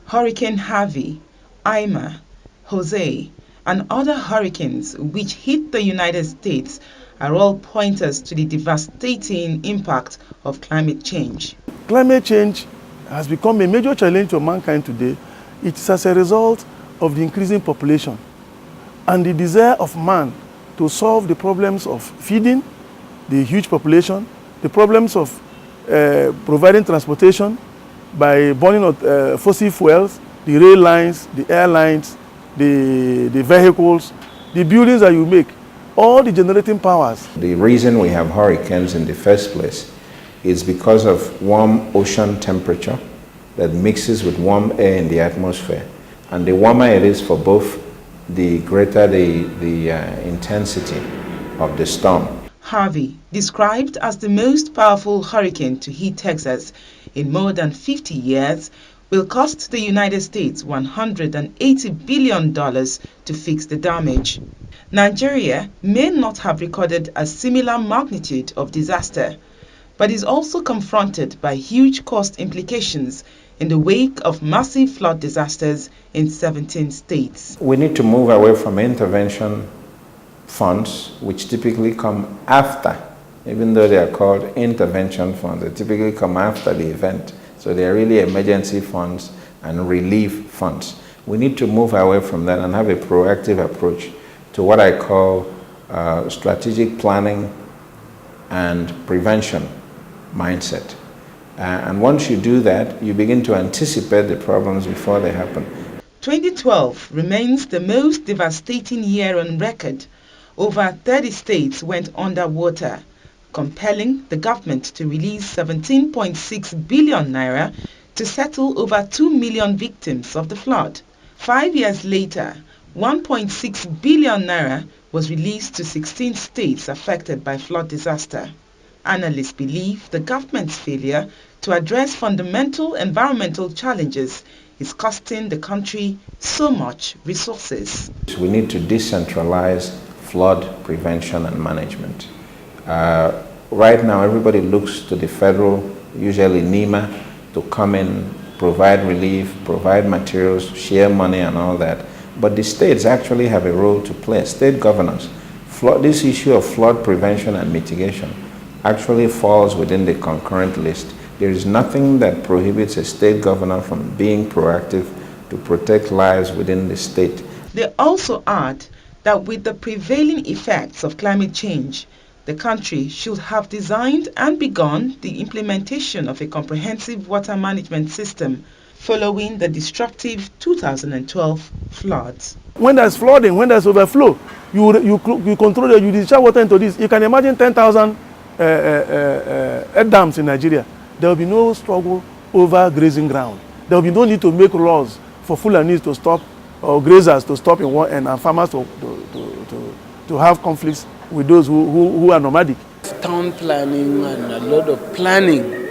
Hurricane Harvey, Irma, Jose, and other hurricanes which hit the United States are all pointers to the devastating impact of climate change. Climate change has become a major challenge to mankind today. It is as a result of the increasing population and the desire of man to solve the problems of feeding the huge population, the problems of providing transportation by burning of fossil fuels, the rail lines, the airlines, the vehicles, the buildings that you make, all the generating powers. The reason we have hurricanes in the first place is because of warm ocean temperature that mixes with warm air in the atmosphere. And the warmer it is for both, the greater the intensity of the storm. Harvey, described as the most powerful hurricane to hit Texas in more than 50 years, will cost the United States $180 billion to fix the damage. Nigeria may not have recorded a similar magnitude of disaster, but is also confronted by huge cost implications in the wake of massive flood disasters in 17 states. We need to move away from intervention funds, which typically come after, even though they are called intervention funds, they typically come after the event. So they are really emergency funds and relief funds. We need to move away from that and have a proactive approach to what I call strategic planning and prevention mindset. And once you do that, you begin to anticipate the problems before they happen. 2012 remains the most devastating year on record. Over 30 states went underwater, compelling the government to release 17.6 billion naira to settle over 2 million victims of the flood. 5 years later, 1.6 billion naira was released to 16 states affected by flood disaster. Analysts believe the government's failure to address fundamental environmental challenges is costing the country so much resources. We need to decentralize flood prevention and management. Right now, everybody looks to the federal, usually NEMA, to come in, provide relief, provide materials, share money and all that. But the states actually have a role to play, state governors. This issue of flood prevention and mitigation actually falls within the concurrent list. There is nothing that prohibits a state governor from being proactive to protect lives within the state. They also add that with the prevailing effects of climate change, the country should have designed and begun the implementation of a comprehensive water management system following the destructive 2012 floods. When there's flooding, when there's overflow, you control it, you discharge water into this. You can imagine 10,000 dams in Nigeria. There will be no struggle over grazing ground. There will be no need to make laws for Fulanis to stop or grazers to stop in one end and farmers to have conflicts with those who are nomadic. Town planning and a lot of planning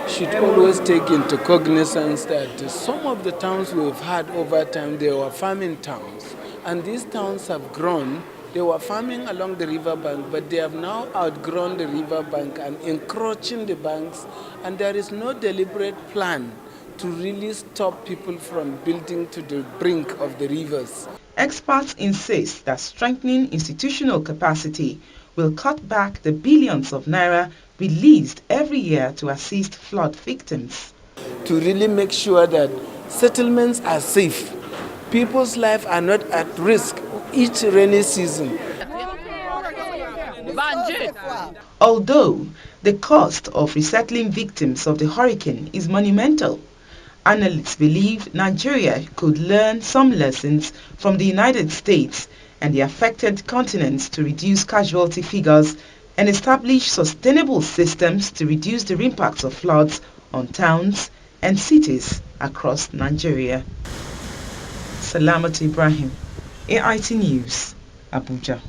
should always take into cognizance that some of the towns we've had over time, they were farming towns. And these towns have grown. They were farming along the riverbank, but they have now outgrown the riverbank and encroaching the banks. And there is no deliberate plan to really stop people from building to the brink of the rivers. Experts insist that strengthening institutional capacity will cut back the billions of naira released every year to assist flood victims. To really make sure that settlements are safe, people's lives are not at risk each rainy season. Although the cost of resettling victims of the hurricane is monumental, analysts believe Nigeria could learn some lessons from the United States and the affected continents to reduce casualty figures and establish sustainable systems to reduce the impacts of floods on towns and cities across Nigeria. Salamat Ibrahim, AIT News, Abuja.